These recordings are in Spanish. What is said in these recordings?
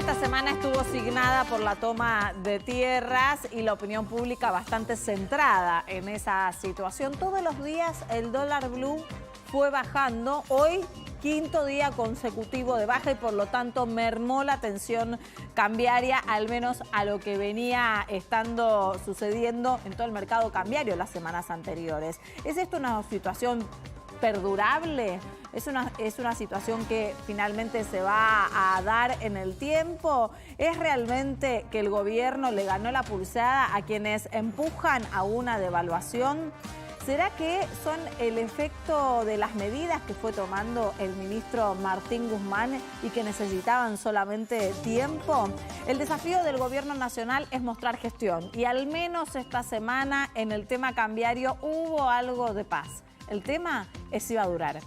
esta semana estuvo signada por la toma de tierras y la opinión pública bastante centrada en esa situación. Todos los días el dólar blue fue bajando. Hoy, quinto día consecutivo de baja y por lo tanto mermó la tensión cambiaria, al menos a lo que venía estando sucediendo en todo el mercado cambiario las semanas anteriores. ¿Es esto una situación perdurable? ¿Es una situación que finalmente se va a dar en el tiempo? ¿Es realmente que el gobierno le ganó la pulsada a quienes empujan a una devaluación? ¿Será que son el efecto de las medidas que fue tomando el ministro Martín Guzmán y que necesitaban solamente tiempo? El desafío del gobierno nacional es mostrar gestión y al menos esta semana en el tema cambiario hubo algo de paz. El tema es si va a durar.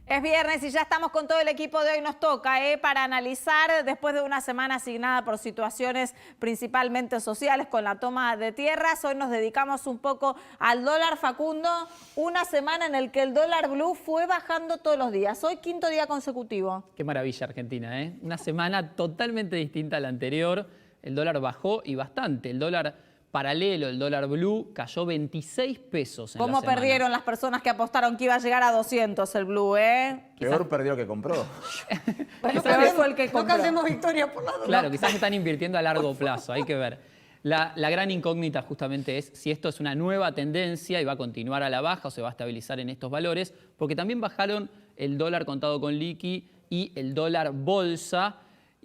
Es viernes y ya estamos con todo el equipo de Hoy Nos Toca para analizar, después de una semana asignada por situaciones principalmente sociales con la toma de tierras. Hoy nos dedicamos un poco al dólar. Facundo, una semana en la que el dólar blue fue bajando todos los días. Hoy quinto día consecutivo. Qué maravilla Argentina, ¿eh? Una semana totalmente distinta a la anterior. El dólar bajó y bastante. El dólar paralelo, el dólar blue, cayó 26 pesos en la semana. ¿Cómo perdieron las personas que apostaron que iba a llegar a 200 el blue, Peor perdió que compró. Bueno, peor fue el que compró. No cantemos victoria por la duda. Claro, quizás están invirtiendo a largo plazo, hay que ver. La gran incógnita justamente es si esto es una nueva tendencia y va a continuar a la baja o se va a estabilizar en estos valores, porque también bajaron el dólar contado con liqui y el dólar bolsa.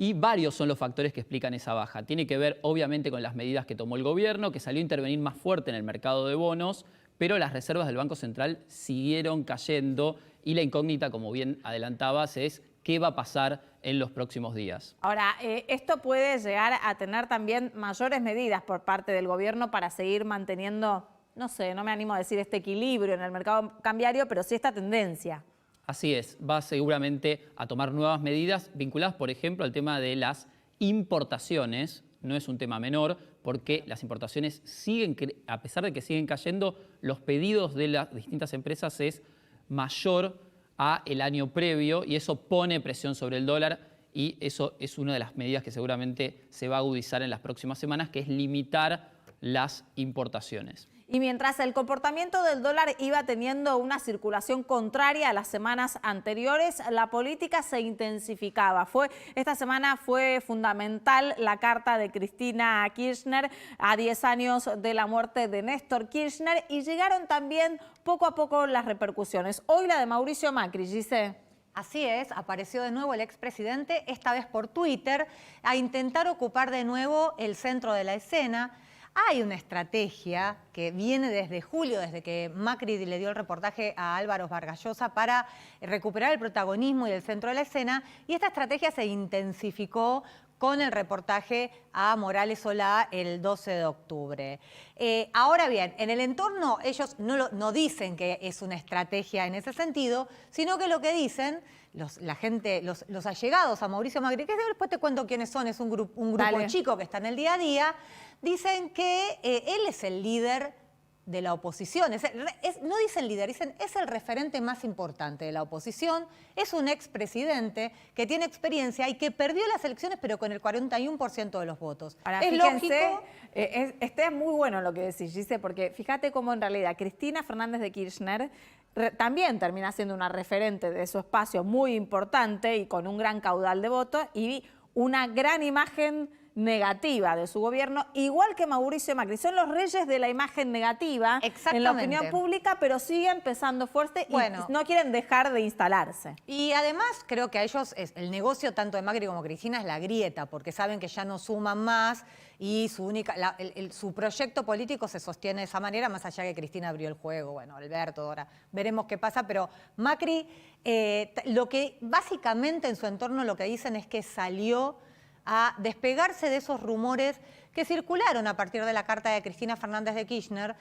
Y varios son los factores que explican esa baja. Tiene que ver, obviamente, con las medidas que tomó el gobierno, que salió a intervenir más fuerte en el mercado de bonos, pero las reservas del Banco Central siguieron cayendo y la incógnita, como bien adelantabas, es qué va a pasar en los próximos días. Ahora, esto puede llegar a tener también mayores medidas por parte del gobierno para seguir manteniendo, no sé, no me animo a decir este equilibrio en el mercado cambiario, pero sí esta tendencia. Así es, va seguramente a tomar nuevas medidas vinculadas, por ejemplo, al tema de las importaciones. No es un tema menor porque las importaciones siguen, a pesar de que siguen cayendo, los pedidos de las distintas empresas es mayor a el año previo y eso pone presión sobre el dólar y eso es una de las medidas que seguramente se va a agudizar en las próximas semanas, que es limitar las importaciones. Y mientras el comportamiento del dólar iba teniendo una circulación contraria a las semanas anteriores, la política se intensificaba. Esta semana fue fundamental la carta de Cristina Kirchner a 10 años de la muerte de Néstor Kirchner y llegaron también poco a poco las repercusiones. Hoy la de Mauricio Macri, Gise. Así es, apareció de nuevo el expresidente, esta vez por Twitter, a intentar ocupar de nuevo el centro de la escena. Hay una estrategia que viene desde julio, desde que Macri le dio el reportaje a Álvaro Vargas Llosa para recuperar el protagonismo y el centro de la escena, y esta estrategia se intensificó con el reportaje a Morales Solá el 12 de octubre. Ahora bien, en el entorno ellos no dicen que es una estrategia en ese sentido, sino que lo que dicen los allegados a Mauricio Macri, que después te cuento quiénes son, es un grupo chico que está en el día a día, dicen que él es el líder de la oposición. No dicen líder, dicen es el referente más importante de la oposición, es un expresidente que tiene experiencia y que perdió las elecciones pero con el 41% de los votos. Ahora, es fíjense, lógico. Es muy bueno lo que decís, Gise, porque fíjate cómo en realidad Cristina Fernández de Kirchner también termina siendo una referente de su espacio muy importante y con un gran caudal de votos y una gran imagen negativa de su gobierno, igual que Mauricio Macri. Son los reyes de la imagen negativa en la opinión pública, pero siguen pesando fuerte y no quieren dejar de instalarse. Y además creo que a ellos el negocio tanto de Macri como Cristina es la grieta, porque saben que ya no suman más y su proyecto político se sostiene de esa manera, más allá que Cristina abrió el juego. Bueno, Alberto, ahora veremos qué pasa, pero Macri, lo que básicamente en su entorno lo que dicen es que salió a despegarse de esos rumores que circularon a partir de la carta de Cristina Fernández de Kirchner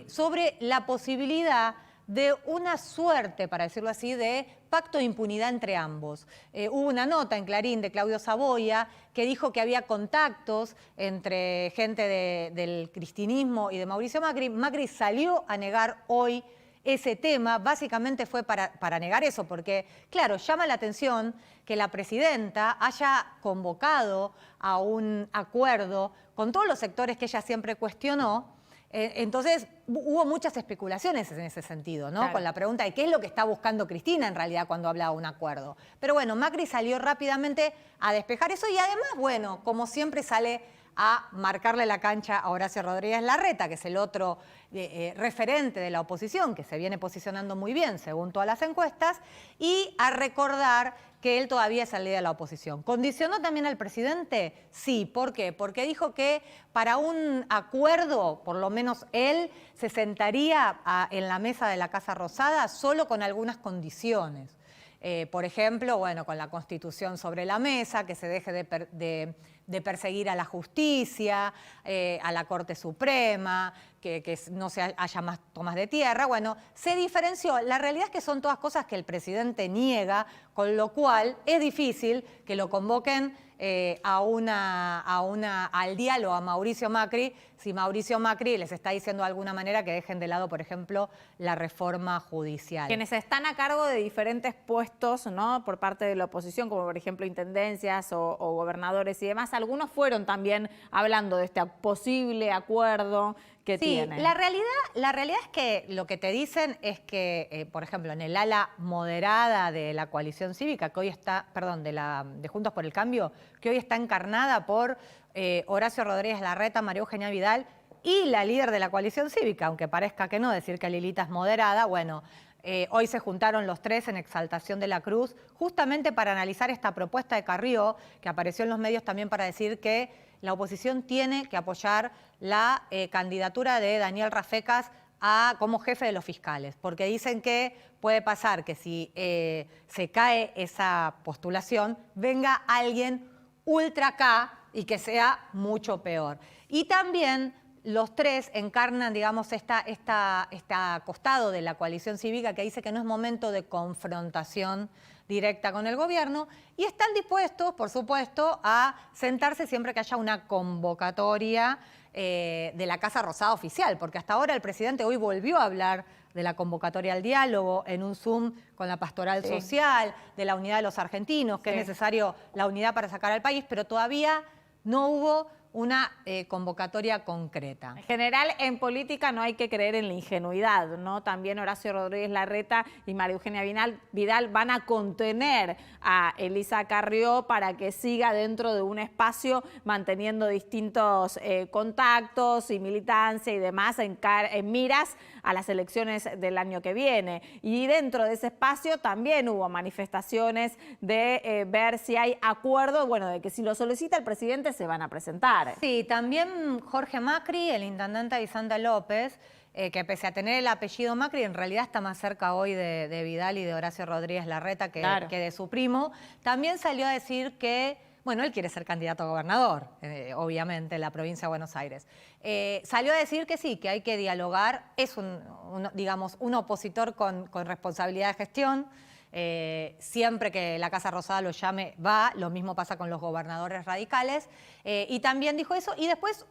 sobre la posibilidad de una suerte, para decirlo así, de pacto de impunidad entre ambos. Hubo una nota en Clarín de Claudio Saboya que dijo que había contactos entre gente del cristinismo y de Mauricio Macri. Macri salió a negar hoy ese tema, básicamente fue para negar eso, porque, claro, llama la atención que la presidenta haya convocado a un acuerdo con todos los sectores que ella siempre cuestionó. Entonces, hubo muchas especulaciones en ese sentido, ¿no? Claro. Con la pregunta de qué es lo que está buscando Cristina en realidad cuando habla de un acuerdo. Pero bueno, Macri salió rápidamente a despejar eso y además, bueno, como siempre sale a marcarle la cancha a Horacio Rodríguez Larreta, que es el otro referente de la oposición, que se viene posicionando muy bien según todas las encuestas, y a recordar que él todavía es el líder de la oposición. ¿Condicionó también al presidente? Sí. ¿Por qué? Porque dijo que para un acuerdo, por lo menos él se sentaría en la mesa de la Casa Rosada solo con algunas condiciones. Por ejemplo, bueno, con la Constitución sobre la mesa, que se deje de perseguir a la justicia, a la Corte Suprema, que no haya más tomas de tierra. Bueno, se diferenció. La realidad es que son todas cosas que el presidente niega, con lo cual es difícil que lo convoquen al diálogo a Mauricio Macri, si Mauricio Macri les está diciendo de alguna manera que dejen de lado, por ejemplo, la reforma judicial. Quienes están a cargo de diferentes puestos, ¿no?, por parte de la oposición, como por ejemplo intendencias o gobernadores y demás, algunos fueron también hablando de este posible acuerdo que tienen. La realidad es que lo que te dicen es que, por ejemplo, en el ala moderada de la coalición cívica, que hoy está, perdón, de Juntos por el Cambio, que hoy está encarnada por Horacio Rodríguez Larreta, María Eugenia Vidal y la líder de la coalición cívica, aunque parezca que no, decir que Lilita es moderada, bueno, hoy se juntaron los tres en Exaltación de la Cruz, justamente para analizar esta propuesta de Carrió, que apareció en los medios también para decir que la oposición tiene que apoyar la candidatura de Daniel Rafecas como jefe de los fiscales, porque dicen que puede pasar que si se cae esa postulación, venga alguien ultra acá y que sea mucho peor. Y también los tres encarnan, digamos, esta costado de la coalición cívica que dice que no es momento de confrontación directa con el gobierno y están dispuestos, por supuesto, a sentarse siempre que haya una convocatoria de la Casa Rosada oficial, porque hasta ahora el presidente hoy volvió a hablar de la convocatoria al diálogo en un Zoom con la pastoral social, de la unidad de los argentinos, que es necesario la unidad para sacar al país, pero todavía no hubo una convocatoria concreta. En general, en política no hay que creer en la ingenuidad, ¿no? También Horacio Rodríguez Larreta y María Eugenia Vidal van a contener a Elisa Carrió para que siga dentro de un espacio manteniendo distintos contactos y militancia y demás en miras a las elecciones del año que viene. Y dentro de ese espacio también hubo manifestaciones de ver si hay acuerdo, bueno, de que si lo solicita el presidente se van a presentar. Sí, también Jorge Macri, el intendente Avisanda López, que pese a tener el apellido Macri, en realidad está más cerca hoy de Vidal y de Horacio Rodríguez Larreta que de su primo, también salió a decir que, bueno, él quiere ser candidato a gobernador, obviamente, en la provincia de Buenos Aires. Salió a decir que sí, que hay que dialogar, es digamos, un opositor con responsabilidad de gestión. Siempre que la Casa Rosada lo llame, va. Lo mismo pasa con los gobernadores radicales. Y también dijo eso. Y después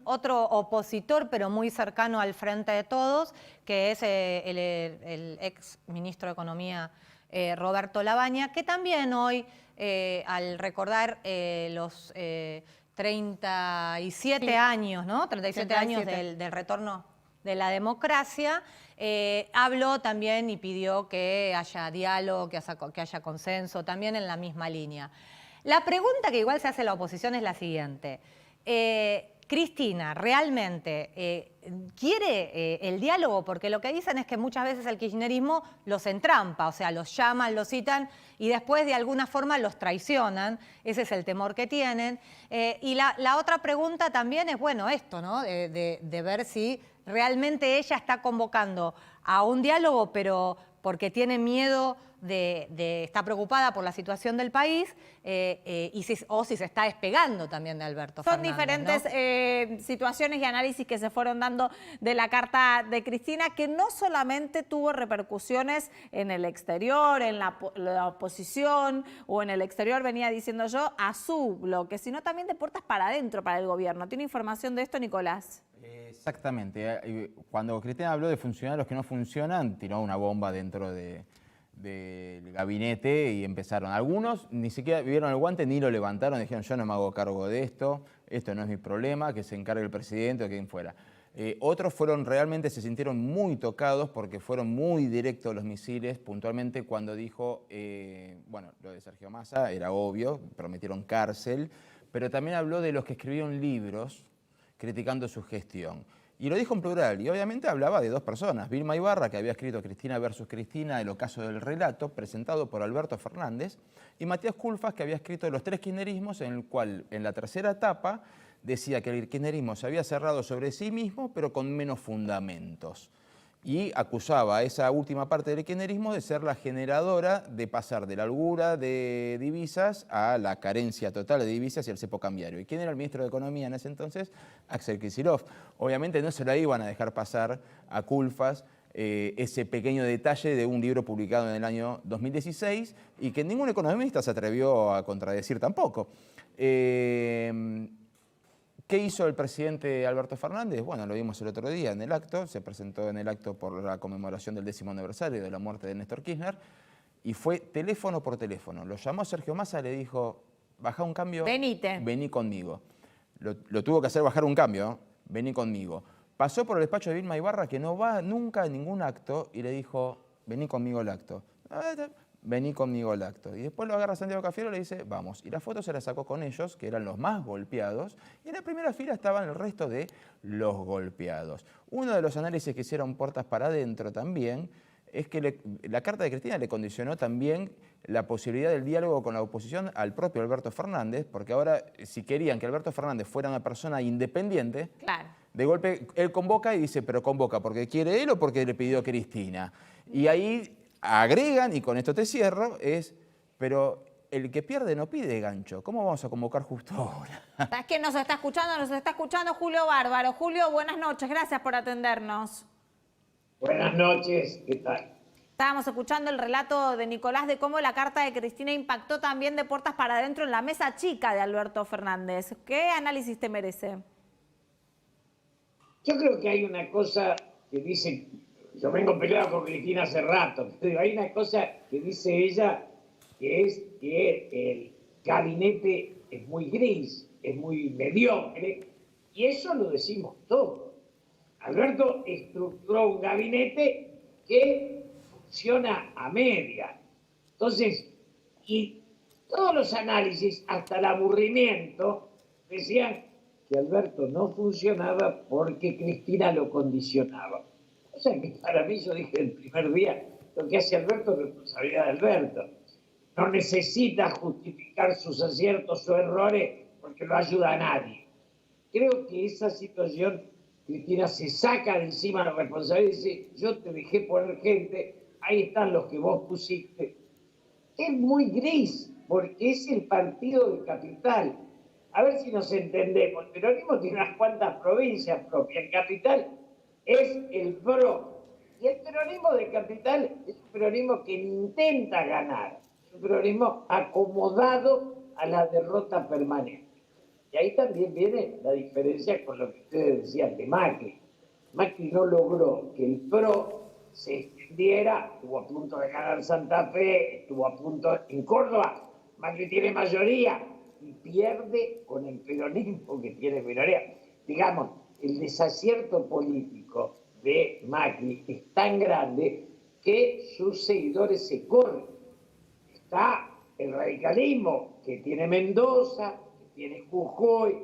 otro opositor, pero muy cercano al Frente de Todos, que es el ex ministro de Economía, Roberto Labaña, que también hoy, al recordar los 37 años, ¿no? 37 años del retorno de la democracia, habló también y pidió que haya diálogo, que haya consenso, también en la misma línea. La pregunta que igual se hace la oposición es la siguiente. Cristina, ¿realmente quiere el diálogo? Porque lo que dicen es que muchas veces el kirchnerismo los entrampa, o sea, los llaman, los citan y después de alguna forma los traicionan. Ese es el temor que tienen. Y la otra pregunta también es, bueno, esto, ¿no? De ver si realmente ella está convocando a un diálogo, pero porque tiene miedo está preocupada por la situación del país o si se está despegando también de Alberto Fernández. Son diferentes situaciones y análisis que se fueron dando de la carta de Cristina, que no solamente tuvo repercusiones en el exterior, en la oposición o en el exterior, venía diciendo yo, a su bloque, sino también de puertas para adentro para el gobierno. ¿Tiene información de esto, Nicolás? Exactamente. Cuando Cristina habló de funcionarios que no funcionan, tiró una bomba dentro del gabinete y empezaron. Algunos ni siquiera vieron el guante ni lo levantaron, dijeron yo no me hago cargo de esto no es mi problema, que se encargue el presidente o quien fuera. Otros realmente se sintieron muy tocados porque fueron muy directos los misiles, puntualmente cuando dijo, bueno, lo de Sergio Massa era obvio, prometieron cárcel, pero también habló de los que escribieron libros criticando su gestión. Y lo dijo en plural, y obviamente hablaba de dos personas, Vilma Ibarra, que había escrito Cristina versus Cristina, el ocaso del relato, presentado por Alberto Fernández, y Matías Culfas, que había escrito Los tres kirchnerismos, en el cual, en la tercera etapa, decía que el kirchnerismo se había cerrado sobre sí mismo, pero con menos fundamentos. Y acusaba a esa última parte del kirchnerismo de ser la generadora de pasar de la holgura de divisas a la carencia total de divisas y al cepo cambiario. ¿Y quién era el ministro de Economía en ese entonces? Axel Kicillof. Obviamente no se la iban a dejar pasar a Culfas ese pequeño detalle de un libro publicado en el año 2016 y que ningún economista se atrevió a contradecir tampoco. ¿Qué hizo el presidente Alberto Fernández? Bueno, lo vimos el otro día en el acto, se presentó en el acto por la conmemoración del 10º aniversario de la muerte de Néstor Kirchner y fue teléfono por teléfono. Lo llamó Sergio Massa, le dijo, bajá un cambio, Venite. Vení conmigo. Lo tuvo que hacer bajar un cambio, ¿no? Vení conmigo. Pasó por el despacho de Vilma Ibarra, que no va nunca a ningún acto, y le dijo, vení conmigo al acto. Vení conmigo al acto. Y después lo agarra Santiago Cafiero y le dice, vamos. Y la foto se la sacó con ellos, que eran los más golpeados, y en la primera fila estaban el resto de los golpeados. Uno de los análisis que hicieron puertas para adentro también es que la carta de Cristina le condicionó también la posibilidad del diálogo con la oposición al propio Alberto Fernández, porque ahora, si querían que Alberto Fernández fuera una persona independiente, Claro. de golpe él convoca y dice, pero convoca porque quiere él o porque le pidió Cristina. Y ahí agregan, y con esto te cierro, pero el que pierde no pide gancho. ¿Cómo vamos a convocar justo ahora? ¿Sabes quién nos está escuchando? Nos está escuchando Julio Bárbaro. Julio, buenas noches. Gracias por atendernos. Buenas noches, ¿qué tal? Estábamos escuchando el relato de Nicolás de cómo la carta de Cristina impactó también de puertas para adentro en la mesa chica de Alberto Fernández. ¿Qué análisis te merece? Yo creo que hay una cosa que dice, yo vengo peleado con Cristina hace rato, pero hay una cosa que dice ella, que es que el gabinete es muy gris, es muy mediocre, y eso lo decimos todos. Alberto estructuró un gabinete que funciona a media. Entonces, y todos los análisis, hasta el aburrimiento, decían que Alberto no funcionaba porque Cristina lo condicionaba. O sea que para mí, yo dije el primer día, lo que hace Alberto es responsabilidad de Alberto. No necesita justificar sus aciertos o errores porque no ayuda a nadie. Creo que esa situación, Cristina se saca de encima la responsabilidad y dice, yo te dejé poner gente, ahí están los que vos pusiste. Es muy gris, porque es el partido del capital. A ver si nos entendemos. El peronismo tiene unas cuantas provincias propias. El capital es el PRO. Y el peronismo del capital es un peronismo que intenta ganar. Es un peronismo acomodado a la derrota permanente. Y ahí también viene la diferencia con lo que ustedes decían de Macri. Macri no logró que el PRO se extendiera, estuvo a punto de ganar Santa Fe, estuvo a punto en Córdoba. Macri tiene mayoría y pierde con el peronismo que tiene minoría. Digamos, el desacierto político de Macri es tan grande que sus seguidores se corren. Está el radicalismo que tiene Mendoza, tiene Jujuy,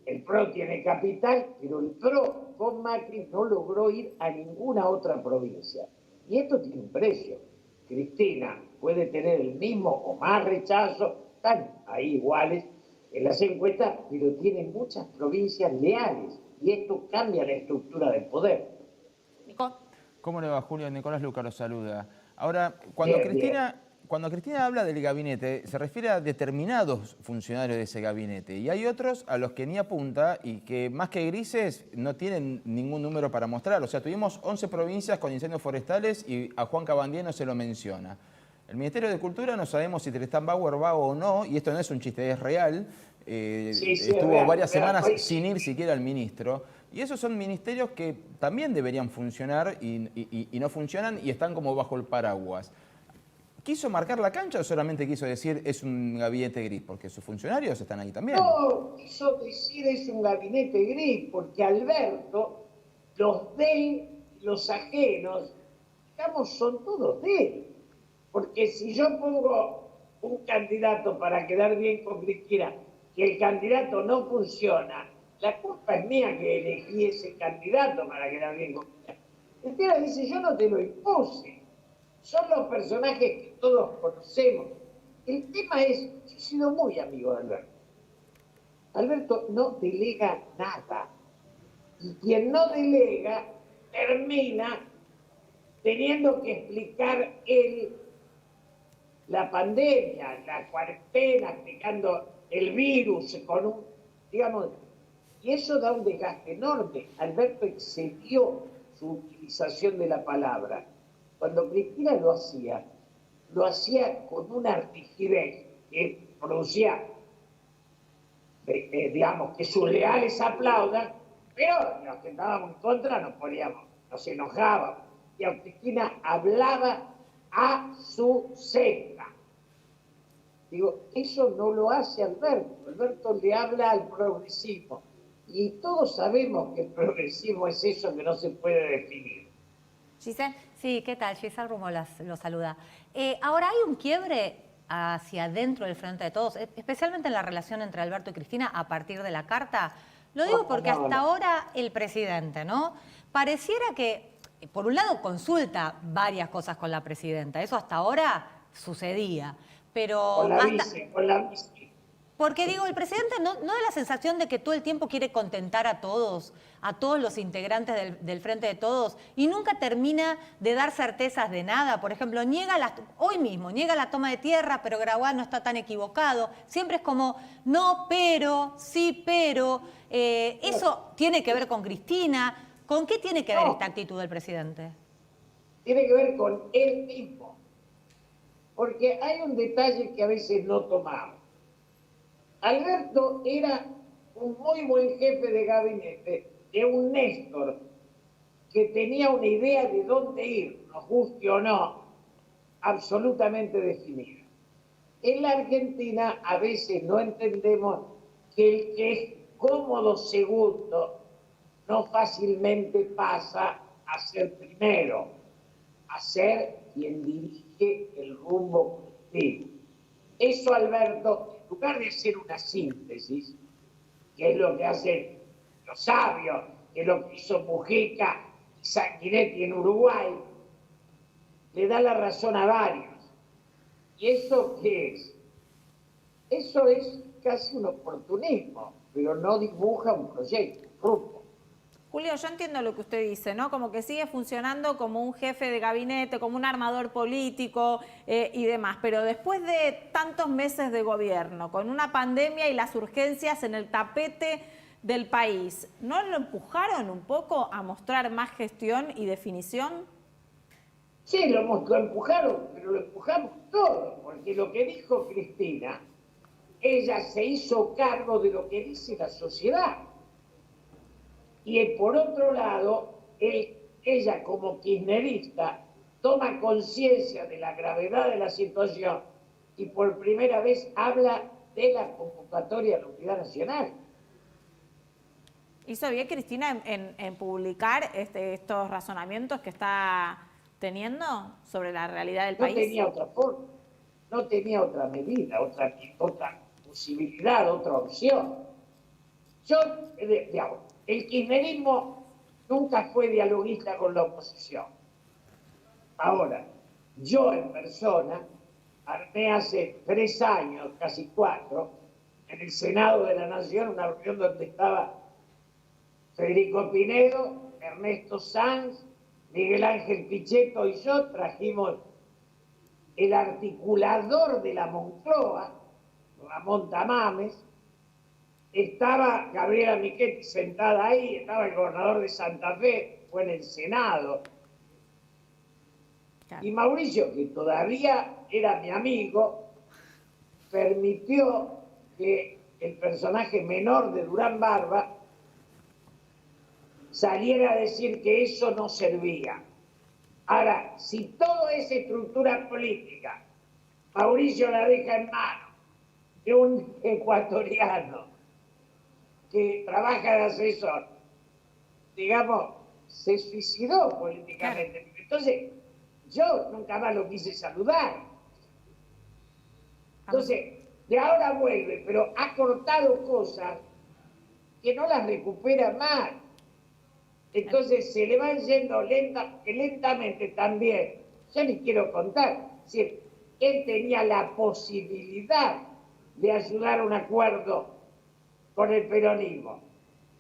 el PRO tiene Capital, pero el PRO con Macri no logró ir a ninguna otra provincia. Y esto tiene un precio. Cristina puede tener el mismo o más rechazo, están ahí iguales en las encuestas, pero tiene muchas provincias leales. Y esto cambia la estructura del poder. Nico. ¿Cómo le va, Julio? Nicolás Luca lo saluda. Ahora, cuando Bien, Cristina cuando Cristina habla del gabinete, se refiere a determinados funcionarios de ese gabinete. Y hay otros a los que ni apunta y que más que grises no tienen ningún número para mostrar. O sea, tuvimos 11 provincias con incendios forestales y a Juan Cabandier no se lo menciona. El Ministerio de Cultura no sabemos si Tristán Bauer va o no, y esto no es un chiste, es real. Estuvo real, varias semanas real. sin ir siquiera al ministro. Y esos son ministerios que también deberían funcionar y no funcionan y están como bajo el paraguas. ¿Quiso marcar la cancha o solamente quiso decir es un gabinete gris? Porque sus funcionarios están ahí también. No, quiso decir es un gabinete gris, porque Alberto, los de él, los ajenos, digamos, son todos de él. Porque si yo pongo un candidato para quedar bien con Cristina, que el candidato no funciona, la culpa es mía que elegí ese candidato para quedar bien con Cristina. Cristina dice, yo no te lo impuse. Son los personajes que todos conocemos. El tema es, yo he sido muy amigo de Alberto. Alberto no delega nada. Y quien no delega termina teniendo que explicar él la pandemia, la cuarentena, explicando el virus con un, digamos, y eso da un desgaste enorme. Alberto excedió su utilización de la palabra. Cuando Cristina lo hacía con una rigidez que producía, digamos, que sus leales aplaudan, pero los que estábamos en contra nos enojábamos. Y a Cristina hablaba a su secta. Digo, eso no lo hace Alberto. Alberto le habla al progresismo. Y todos sabemos que el progresismo es eso que no se puede definir. Giselle, sí, ¿qué tal? Giselle Rumo lo saluda. Ahora, ¿hay un quiebre hacia adentro del Frente de Todos, especialmente en la relación entre Alberto y Cristina a partir de la carta? Lo digo porque hasta ahora el presidente, ¿no? Pareciera que, por un lado, consulta varias cosas con la presidenta. Eso hasta ahora sucedía. Pero con la vice. Porque digo, el presidente no da la sensación de que todo el tiempo quiere contentar a todos los integrantes del Frente de Todos y nunca termina de dar certezas de nada. Por ejemplo, hoy mismo niega la toma de tierra, pero Grabois no está tan equivocado. Siempre es como, no, pero, sí, pero. Eso tiene que ver con Cristina. ¿Con qué tiene que ver esta actitud del presidente? Tiene que ver con él mismo. Porque hay un detalle que a veces no tomamos. Alberto era un muy buen jefe de gabinete, de un Néstor, que tenía una idea de dónde ir, nos guste o no, absolutamente definida. En la Argentina a veces no entendemos que el que es cómodo segundo no fácilmente pasa a ser primero, a ser quien dirige el rumbo colectivo. Eso Alberto, en lugar de hacer una síntesis, que es lo que hacen los sabios, que es lo que hizo Mujica y Sanguinetti en Uruguay, le da la razón a varios. ¿Y eso qué es? Eso es casi un oportunismo, pero no dibuja un proyecto, un rumbo. Julio, yo entiendo lo que usted dice, ¿no? Como que sigue funcionando como un jefe de gabinete, como un armador político y demás. Pero después de tantos meses de gobierno, con una pandemia y las urgencias en el tapete del país, ¿no lo empujaron un poco a mostrar más gestión y definición? Sí, lo empujaron, pero lo empujamos todos, porque lo que dijo Cristina, ella se hizo cargo de lo que dice la sociedad. Y por otro lado, ella como kirchnerista toma conciencia de la gravedad de la situación y por primera vez habla de la convocatoria de la Unidad Nacional. ¿Hizo bien Cristina en publicar estos razonamientos que está teniendo sobre la realidad del país? No tenía otra forma, no tenía otra medida, otra posibilidad, otra opción. Yo, digamos, el kirchnerismo nunca fue dialoguista con la oposición. Ahora, yo en persona armé hace 3 años, casi 4, en el Senado de la Nación, una reunión donde estaba Federico Pinedo, Ernesto Sanz, Miguel Ángel Pichetto y yo, trajimos el articulador de la Moncloa, Ramón Tamames, estaba Gabriela Michetti sentada ahí, estaba el gobernador de Santa Fe, fue en el Senado. Claro. Y Mauricio, que todavía era mi amigo, permitió que el personaje menor de Durán Barba saliera a decir que eso no servía. Ahora, si toda esa estructura política Mauricio la deja en manos de un ecuatoriano que trabaja de asesor, digamos, se suicidó políticamente. Entonces, yo nunca más lo quise saludar. Entonces, de ahora vuelve, pero ha cortado cosas que no las recupera más. Entonces se le van yendo lentamente también. Yo les quiero contar, es decir, él tenía la posibilidad de ayudar a un acuerdo con el peronismo.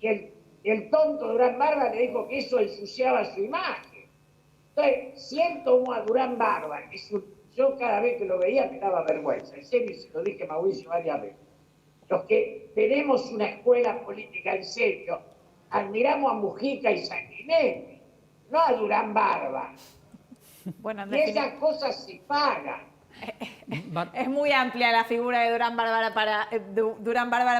Y el tonto Durán Barba le dijo que eso ensuciaba su imagen. Entonces, si él tomó a Durán Barba, yo cada vez que lo veía me daba vergüenza, en serio, se lo dije a Mauricio varias veces. Los que tenemos una escuela política en serio, admiramos a Mujica y Sanguinetti, no a Durán Barba. Bueno, Y esas cosas se pagan. Es muy amplia la figura de Durán Bárbara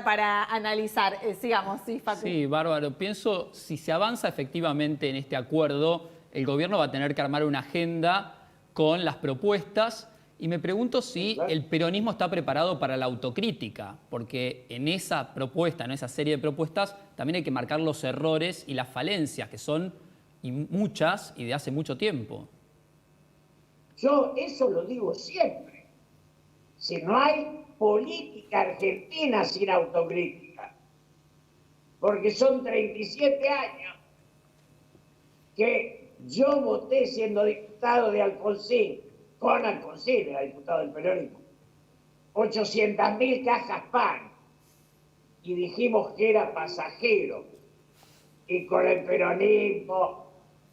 para analizar. Sigamos, sí, Facu. Sí, bárbaro. Pienso, si se avanza efectivamente en este acuerdo, el gobierno va a tener que armar una agenda con las propuestas y me pregunto si el peronismo está preparado para la autocrítica, porque en esa propuesta, en esa serie de propuestas, también hay que marcar los errores y las falencias, que son muchas y de hace mucho tiempo. Yo eso lo digo siempre. Si no hay política argentina sin autocrítica, porque son 37 años que yo voté siendo diputado de Alfonsín, con Alfonsín, era diputado del peronismo, 800.000 cajas pan, y dijimos que era pasajero, y con el peronismo,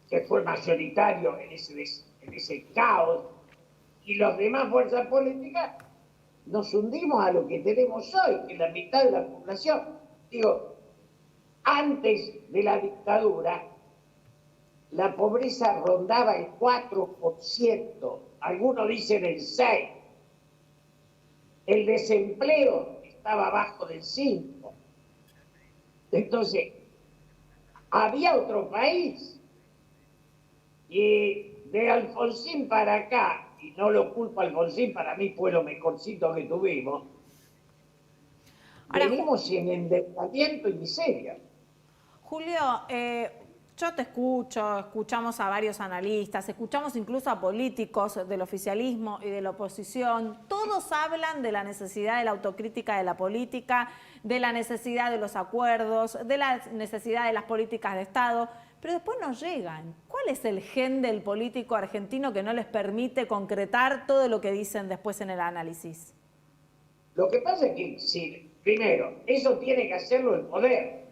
que fue mayoritario en ese caos, y los demás fuerzas políticas, nos hundimos a lo que tenemos hoy, que es la mitad de la población. Digo, antes de la dictadura, la pobreza rondaba el 4%, algunos dicen el 6%. El desempleo estaba abajo del 5%. Entonces, había otro país. Y de Alfonsín para acá, y no lo culpo a Alfonsín, para mí fue lo mejorcito que tuvimos, Ahora, venimos en endeudamiento y miseria. Julio, yo te escucho, escuchamos a varios analistas, escuchamos incluso a políticos del oficialismo y de la oposición. Todos hablan de la necesidad de la autocrítica de la política, de la necesidad de los acuerdos, de la necesidad de las políticas de Estado, pero después no llegan. ¿Cuál es el gen del político argentino que no les permite concretar todo lo que dicen después en el análisis? Lo que pasa es que, sí, primero, eso tiene que hacerlo el poder.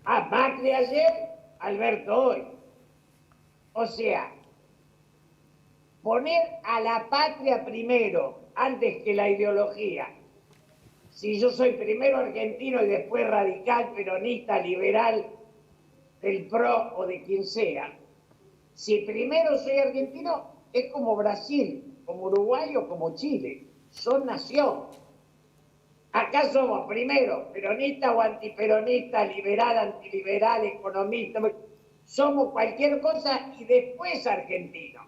Macri ayer, Alberto hoy. O sea, poner a la patria primero, antes que la ideología. Si yo soy primero argentino y después radical, peronista, liberal, del PRO o de quien sea. Si primero soy argentino, es como Brasil, como Uruguay o como Chile. Son nación. Acá somos primero peronista o antiperonista, liberal, antiliberal, economista. Somos cualquier cosa y después argentino.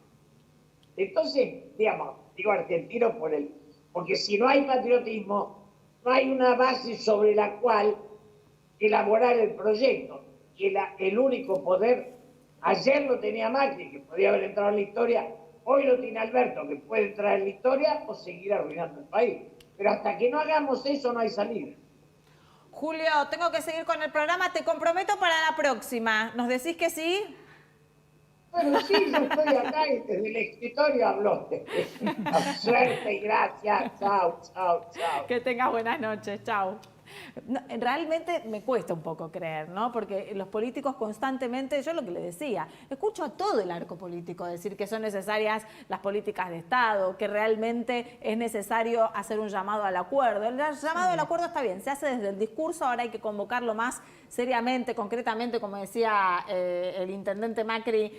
Entonces, digamos, digo argentino porque si no hay patriotismo, no hay una base sobre la cual elaborar el proyecto. Y el único poder, ayer lo tenía Macri, que podía haber entrado en la historia, hoy lo tiene Alberto, que puede entrar en la historia o seguir arruinando el país. Pero hasta que no hagamos eso no hay salida. Julio, tengo que seguir con el programa, te comprometo para la próxima. ¿Nos decís que sí? Bueno, sí, yo estoy acá y desde el escritorio hablo. Suerte y gracias. Chao, chao, chao. Que tengas buenas noches, chao. No, realmente me cuesta un poco creer, ¿no? Porque los políticos constantemente, yo lo que le decía, escucho a todo el arco político decir que son necesarias las políticas de Estado, que realmente es necesario hacer un llamado al acuerdo. El llamado al acuerdo está bien, se hace desde el discurso, ahora hay que convocarlo más seriamente, concretamente, como decía el intendente Macri,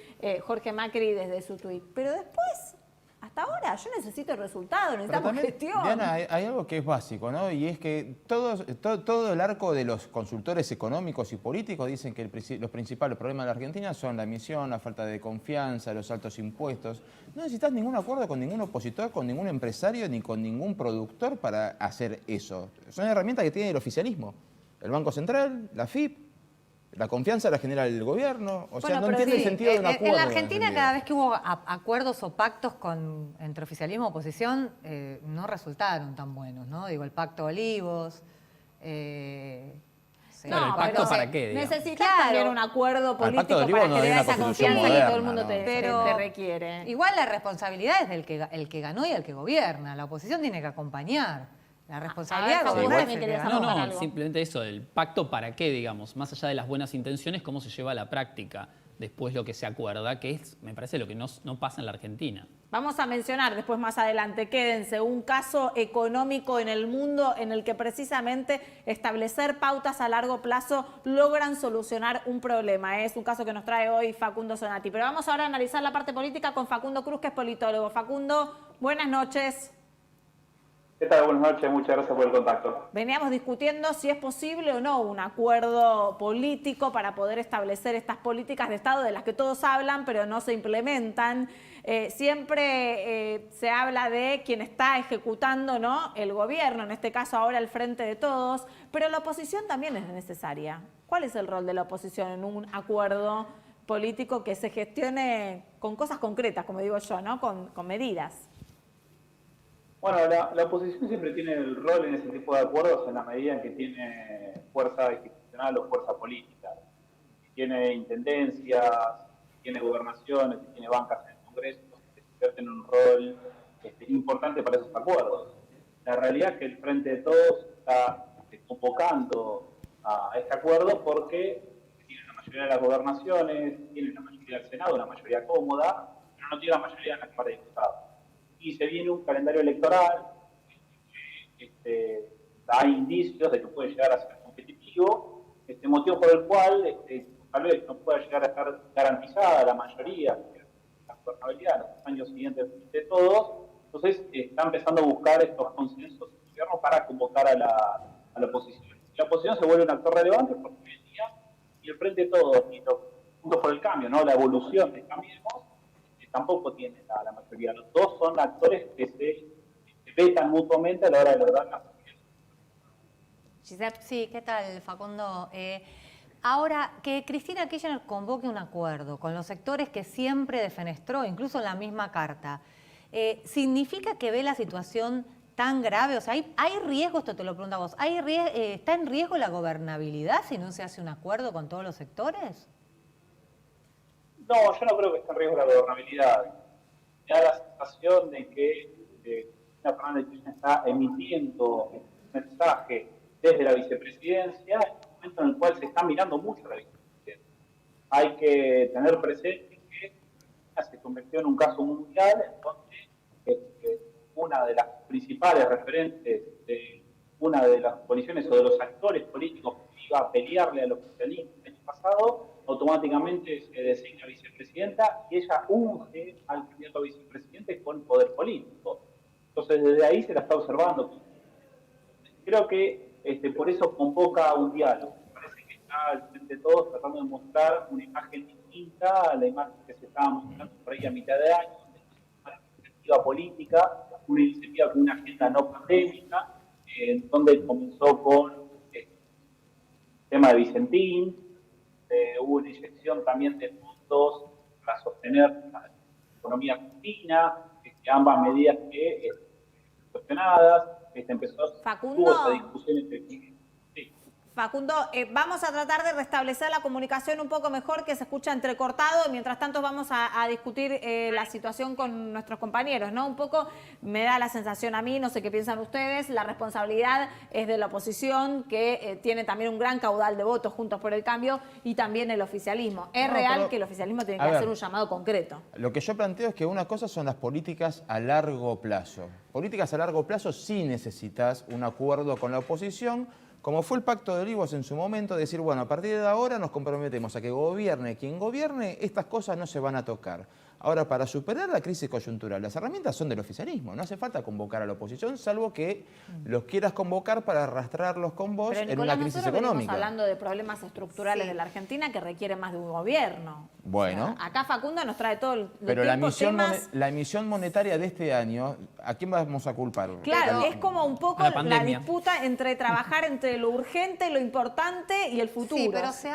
Jorge Macri, desde su tuit. Pero después, hasta ahora, yo necesito resultados, necesitamos también, gestión. Diana, hay algo que es básico, ¿no? Y es que todo el arco de los consultores económicos y políticos dicen que los principales problemas de la Argentina son la emisión, la falta de confianza, los altos impuestos. No necesitas ningún acuerdo con ningún opositor, con ningún empresario, ni con ningún productor para hacer eso. Son herramientas que tiene el oficialismo. El Banco Central, la FIP. La confianza la genera el gobierno, o sea, no entiende el sentido de un acuerdo. En la Argentina, cada vez que hubo acuerdos o pactos entre oficialismo y oposición, no resultaron tan buenos, ¿no? Digo, el Pacto Olivos. Claro, ¿el pacto para qué, digamos? Necesitas también un acuerdo político para generar esa confianza que todo el mundo te requiere. Igual la responsabilidad es del que ganó y del que gobierna. La oposición tiene que acompañar. La responsabilidad Facundo, gobierna. también querías acotar algo. Simplemente eso, el pacto para qué, digamos, más allá de las buenas intenciones, cómo se lleva a la práctica después lo que se acuerda, que es, me parece, lo que no pasa en la Argentina. Vamos a mencionar después más adelante, quédense, un caso económico en el mundo en el que precisamente establecer pautas a largo plazo logran solucionar un problema. Es un caso que nos trae hoy Facundo Zonati. Pero vamos ahora a analizar la parte política con Facundo Cruz, que es politólogo. Facundo, buenas noches. ¿Qué tal? Buenas noches, muchas gracias por el contacto. Veníamos discutiendo si es posible o no un acuerdo político para poder establecer estas políticas de Estado de las que todos hablan, pero no se implementan. Siempre se habla de quien está ejecutando, ¿no? El gobierno, en este caso ahora el Frente de Todos, pero la oposición también es necesaria. ¿Cuál es el rol de la oposición en un acuerdo político que se gestione con cosas concretas, como digo yo, ¿no? Con medidas. Bueno, la oposición siempre tiene el rol en ese tipo de acuerdos en la medida en que tiene fuerza institucional o fuerza política. Si tiene intendencias, si tiene gobernaciones, si tiene bancas en el Congreso, se convierte en un rol importante para esos acuerdos. La realidad es que el Frente de Todos está convocando a este acuerdo porque tiene la mayoría de las gobernaciones, tiene la mayoría del Senado, una mayoría cómoda, pero no tiene la mayoría en la Cámara de Diputados. Y se viene un calendario electoral, da indicios de que puede llegar a ser competitivo, motivo por el cual tal vez no pueda llegar a estar garantizada la mayoría, la gobernabilidad en los años siguientes de todos. Entonces está empezando a buscar estos consensos del gobierno para convocar a la oposición. Y la oposición se vuelve un actor relevante porque hoy en día, y el Frente de Todos, y los Juntos por el Cambio, ¿no? La evolución de Cambiemos, tampoco tiene la mayoría. Los dos son actores que se vetan mutuamente a la hora de lograr la Giselle, sí, ¿qué tal, Facundo? Ahora, que Cristina Kirchner convoque un acuerdo con los sectores que siempre defenestró, incluso en la misma carta, ¿significa que ve la situación tan grave? O sea, ¿hay riesgo, esto te lo pregunto a vos, ¿está en riesgo la gobernabilidad si no se hace un acuerdo con todos los sectores? No, yo no creo que esté en riesgo la gobernabilidad. Me da la sensación de que Cristina Fernández de Kirchner está emitiendo un mensaje desde la vicepresidencia en un momento en el cual se está mirando mucho la vicepresidencia. Hay que tener presente que se convirtió en un caso mundial en donde una de las principales referentes de una de las coaliciones o de los actores políticos que iba a pelearle al oficialismo el año pasado, automáticamente se designa vicepresidenta y ella unge al candidato a vicepresidente con poder político. Entonces desde ahí se la está observando. Creo que por eso convoca un diálogo. Parece que está al Frente de Todos tratando de mostrar una imagen distinta a la imagen que se estaba mostrando por ahí a mitad de año, una iniciativa política, una iniciativa con una agenda no pandémica, en donde comenzó con el tema de Vicentín. Hubo una inyección también de fondos para sostener la economía argentina, ambas medidas que cuestionadas, empezó Facundo, esa discusión entre... Sí. Facundo, vamos a tratar de restablecer la comunicación un poco mejor, que se escucha entrecortado. Mientras tanto vamos a discutir la situación con nuestros compañeros, ¿no? Un poco me da la sensación a mí, no sé qué piensan ustedes, la responsabilidad es de la oposición, que tiene también un gran caudal de votos Juntos por el Cambio, y también el oficialismo. Es real que el oficialismo tiene que hacer un llamado concreto. Lo que yo planteo es que una cosa son las políticas a largo plazo. Políticas a largo plazo sí necesitas un acuerdo con la oposición, como fue el Pacto de Olivos en su momento, decir, bueno, a partir de ahora nos comprometemos a que gobierne quien gobierne, estas cosas no se van a tocar. Ahora, para superar la crisis coyuntural, las herramientas son del oficialismo, no hace falta convocar a la oposición, salvo que los quieras convocar para arrastrarlos con vos. Pero, Nicolás, en una crisis económica. Estamos hablando de problemas estructurales de la Argentina que requieren más de un gobierno. Bueno. O sea, acá Facundo nos trae todo el Pero tiempo la emisión monetaria de este año, ¿a quién vamos a culpar? Claro, es como un poco la disputa entre trabajar entre lo urgente, lo importante y el futuro. Sí, pero se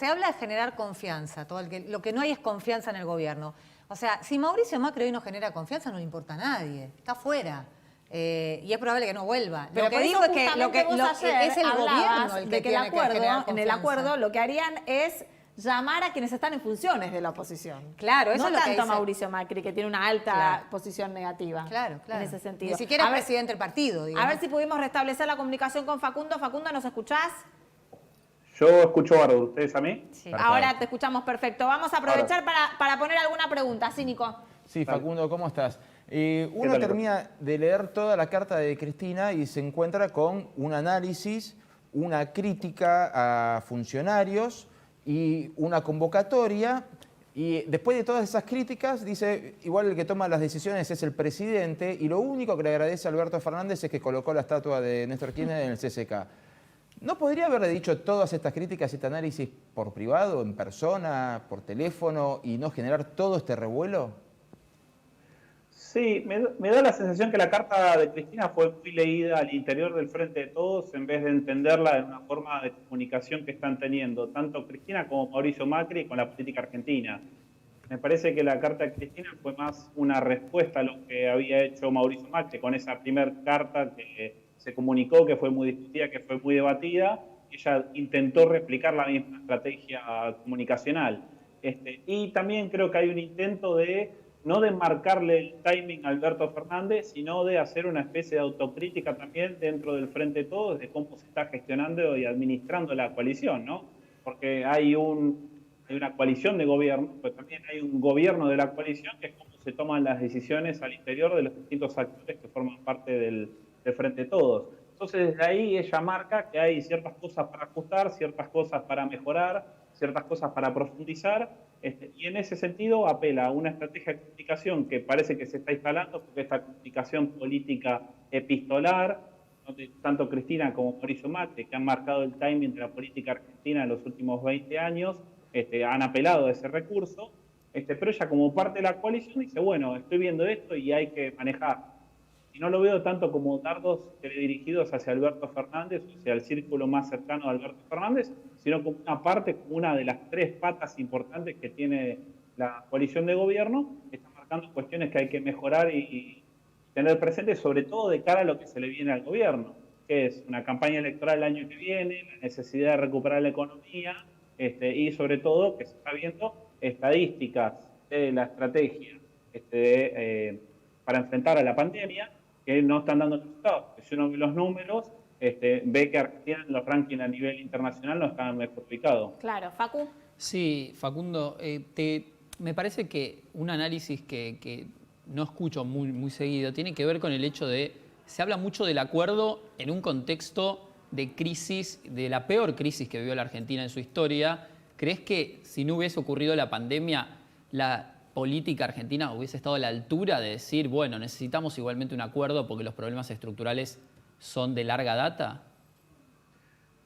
habla de generar confianza. Lo que no hay es confianza en el gobierno. O sea, si Mauricio Macri hoy no genera confianza, no le importa a nadie. Está fuera. Y es probable que no vuelva. Pero lo que digo es que es el gobierno el que tiene que generar confianza. En el acuerdo lo que harían es llamar a quienes están en funciones de la oposición. Claro, eso no es lo que tanto dice. a Mauricio Macri, que tiene una alta posición negativa. Claro. En ese sentido. Ni siquiera es presidente del partido, digamos. A ver si pudimos restablecer la comunicación con Facundo. Facundo, ¿nos escuchás? Yo escucho bárbaro, ¿ustedes a mí? Sí. Ahora te escuchamos perfecto. Vamos a aprovechar para poner alguna pregunta. Sí, Nico. Sí, Facundo, ¿cómo estás? Uno termina de leer toda la carta de Cristina y se encuentra con un análisis, una crítica a funcionarios y una convocatoria. Y después de todas esas críticas, dice, igual el que toma las decisiones es el presidente, y lo único que le agradece a Alberto Fernández es que colocó la estatua de Néstor Kirchner en el CCK. ¿No podría haberle dicho todas estas críticas, este análisis por privado, en persona, por teléfono, y no generar todo este revuelo? Sí, me da la sensación que la carta de Cristina fue muy leída al interior del Frente de Todos en vez de entenderla en una forma de comunicación que están teniendo tanto Cristina como Mauricio Macri con la política argentina. Me parece que la carta de Cristina fue más una respuesta a lo que había hecho Mauricio Macri con esa primera carta que se comunicó, que fue muy discutida, que fue muy debatida. Ella intentó replicar la misma estrategia comunicacional. Y también creo que hay un intento de no de marcarle el timing a Alberto Fernández, sino de hacer una especie de autocrítica también dentro del Frente de Todos de cómo se está gestionando y administrando la coalición, ¿no? Porque hay una coalición de gobierno, pero también hay un gobierno de la coalición, que es cómo se toman las decisiones al interior de los distintos actores que forman parte del Frente de Todos. Entonces, desde ahí ella marca que hay ciertas cosas para ajustar, ciertas cosas para mejorar, ciertas cosas para profundizar, y en ese sentido apela a una estrategia de comunicación que parece que se está instalando, porque esta comunicación política epistolar, donde tanto Cristina como Mauricio Macri, que han marcado el timing de la política argentina en los últimos 20 años, han apelado a ese recurso, pero ella como parte de la coalición dice, bueno, estoy viendo esto y hay que manejar. Y no lo veo tanto como dardos teledirigidos hacia Alberto Fernández, o hacia el círculo más cercano de Alberto Fernández, sino como una parte, como una de las tres patas importantes que tiene la coalición de gobierno, que está marcando cuestiones que hay que mejorar y tener presente, sobre todo de cara a lo que se le viene al gobierno, que es una campaña electoral el año que viene, la necesidad de recuperar la economía, y sobre todo que se está viendo estadísticas de la estrategia para enfrentar a la pandemia, que no están dando resultados. Si uno ve los números, ve que Argentina en los rankings a nivel internacional no está mejor ubicado. Claro, Facu. Sí, Facundo, me parece que un análisis que no escucho muy seguido tiene que ver con el hecho de, se habla mucho del acuerdo en un contexto de crisis, de la peor crisis que vivió la Argentina en su historia. ¿Crees que si no hubiese ocurrido la pandemia, la política argentina hubiese estado a la altura de decir, bueno, necesitamos igualmente un acuerdo porque los problemas estructurales son de larga data?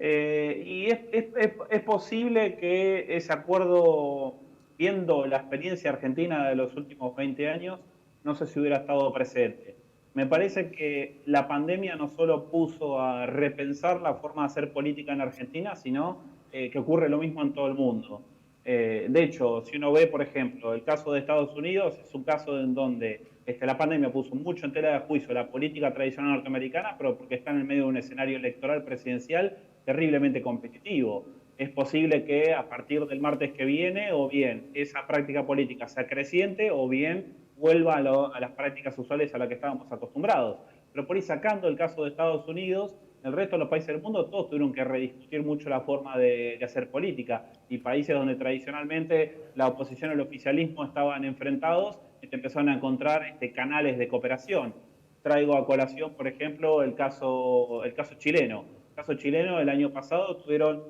Y es posible que ese acuerdo, viendo la experiencia argentina de los últimos 20 años, no sé si hubiera estado presente. Me parece que la pandemia no solo puso a repensar la forma de hacer política en Argentina, sino que ocurre lo mismo en todo el mundo. De hecho, si uno ve, por ejemplo, el caso de Estados Unidos, es un caso en donde la pandemia puso mucho en tela de juicio la política tradicional norteamericana, pero porque está en el medio de un escenario electoral presidencial terriblemente competitivo. Es posible que a partir del martes que viene, o bien esa práctica política sea creciente, o bien vuelva a las prácticas usuales a las que estábamos acostumbrados. Pero por ahí, sacando el caso de Estados Unidos, el resto de los países del mundo todos tuvieron que rediscutir mucho la forma de hacer política, y países donde tradicionalmente la oposición y el oficialismo estaban enfrentados, empezaron a encontrar canales de cooperación. Traigo a colación, por ejemplo, el caso chileno. El caso chileno, el año pasado tuvieron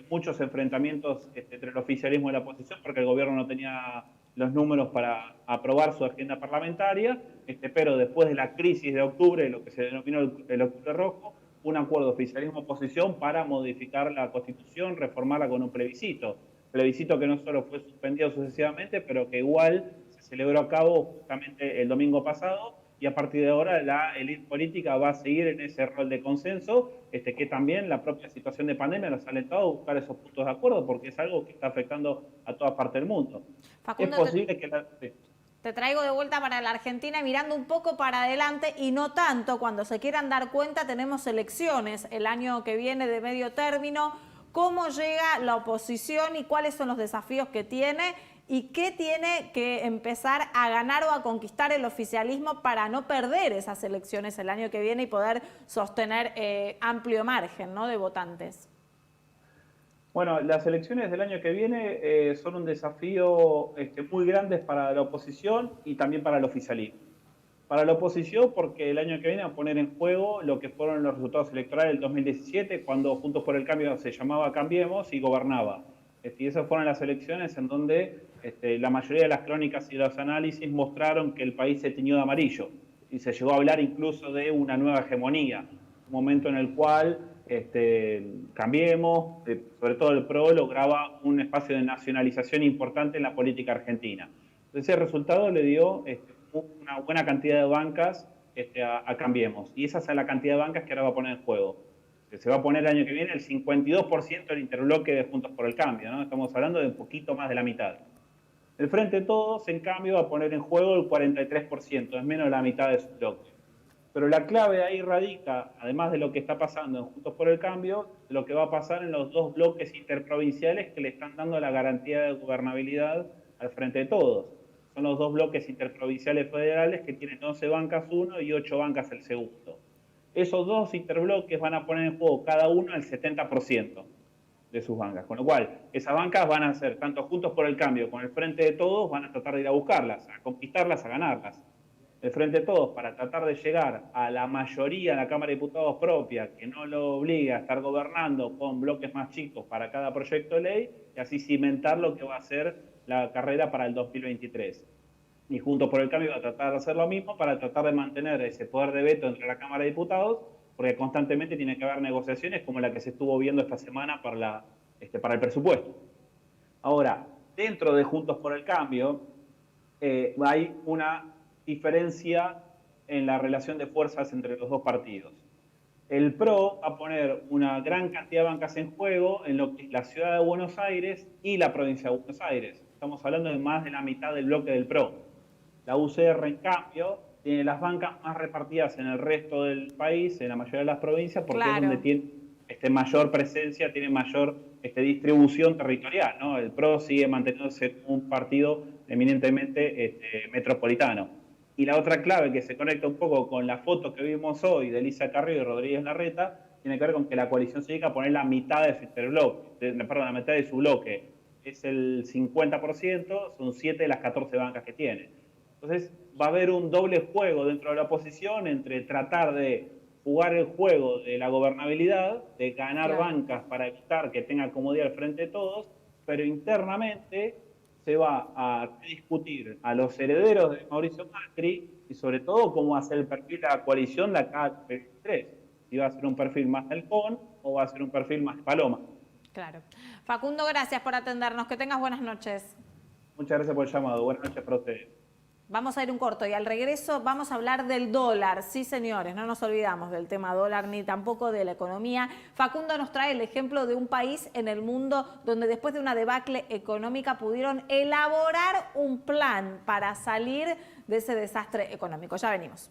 muchos enfrentamientos entre el oficialismo y la oposición, porque el gobierno no tenía los números para aprobar su agenda parlamentaria, pero después de la crisis de octubre, lo que se denominó el Octubre Rojo, un acuerdo oficialismo-oposición para modificar la Constitución, reformarla con un plebiscito que no solo fue suspendido sucesivamente, pero que igual se celebró a cabo justamente el domingo pasado, y a partir de ahora la élite política va a seguir en ese rol de consenso, que también la propia situación de pandemia nos ha alentado a buscar esos puntos de acuerdo, porque es algo que está afectando a toda parte del mundo. Facundo, es posible que te traigo de vuelta para la Argentina, mirando un poco para adelante y no tanto. Cuando se quieran dar cuenta, tenemos elecciones el año que viene de medio término. ¿Cómo llega la oposición y cuáles son los desafíos que tiene? ¿Y qué tiene que empezar a ganar o a conquistar el oficialismo para no perder esas elecciones el año que viene y poder sostener amplio margen, ¿no?, de votantes? Bueno, las elecciones del año que viene son un desafío muy grande para la oposición y también para el oficialismo. Para la oposición, porque el año que viene va a poner en juego lo que fueron los resultados electorales del 2017, cuando Juntos por el Cambio se llamaba Cambiemos y gobernaba. Y esas fueron las elecciones en donde la mayoría de las crónicas y los análisis mostraron que el país se tiñó de amarillo, y se llegó a hablar incluso de una nueva hegemonía, un momento en el cual Cambiemos, sobre todo el PRO, lograba un espacio de nacionalización importante en la política argentina. Entonces, el resultado le dio una buena cantidad de bancas a Cambiemos, y esa es la cantidad de bancas que ahora va a poner en juego. Se va a poner el año que viene el 52% del interbloque de Juntos por el Cambio, ¿no? Estamos hablando de un poquito más de la mitad. El Frente de Todos, en cambio, va a poner en juego el 43%, es menos de la mitad de su bloque. Pero la clave ahí radica, además de lo que está pasando en Juntos por el Cambio, lo que va a pasar en los dos bloques interprovinciales que le están dando la garantía de gobernabilidad al Frente de Todos. Son los dos bloques interprovinciales federales que tienen 11 bancas uno y 8 bancas el segundo. Esos dos interbloques van a poner en juego cada uno el 70% de sus bancas. Con lo cual, esas bancas van a ser, tanto Juntos por el Cambio con el Frente de Todos, van a tratar de ir a buscarlas, a conquistarlas, a ganarlas. El Frente de Todos, para tratar de llegar a la mayoría en la Cámara de Diputados propia, que no lo obligue a estar gobernando con bloques más chicos para cada proyecto de ley, y así cimentar lo que va a ser la carrera para el 2023. Y Juntos por el Cambio va a tratar de hacer lo mismo para tratar de mantener ese poder de veto entre la Cámara de Diputados, porque constantemente tiene que haber negociaciones como la que se estuvo viendo esta semana para el presupuesto. Ahora, dentro de Juntos por el Cambio hay una diferencia en la relación de fuerzas entre los dos partidos. El PRO va a poner una gran cantidad de bancas en juego en lo que es la ciudad de Buenos Aires y la provincia de Buenos Aires. Estamos hablando de más de la mitad del bloque del PRO. La UCR, en cambio, tiene las bancas más repartidas en el resto del país, en la mayoría de las provincias, porque es donde tiene mayor presencia, tiene mayor distribución territorial, ¿no? El PRO sigue manteniéndose un partido eminentemente metropolitano. Y la otra clave que se conecta un poco con la foto que vimos hoy de Elisa Carrió y Rodríguez Larreta, tiene que ver con que la coalición se dedica a poner la mitad de su interbloque, la mitad de su bloque. Es el 50%, son 7 de las 14 bancas que tiene. Entonces va a haber un doble juego dentro de la oposición entre tratar de jugar el juego de la gobernabilidad, de ganar bancas para evitar que tenga comodidad al Frente de Todos, pero internamente se va a discutir a los herederos de Mauricio Macri y sobre todo cómo va a ser el perfil de la coalición de acá al 2023. Si va a ser un perfil más halcón o va a ser un perfil más paloma. Claro. Facundo, gracias por atendernos. Que tengas buenas noches. Muchas gracias por el llamado. Buenas noches para ustedes. Vamos a ir un corto y al regreso vamos a hablar del dólar. Sí, señores, no nos olvidamos del tema dólar ni tampoco de la economía. Facundo nos trae el ejemplo de un país en el mundo donde después de una debacle económica pudieron elaborar un plan para salir de ese desastre económico. Ya venimos.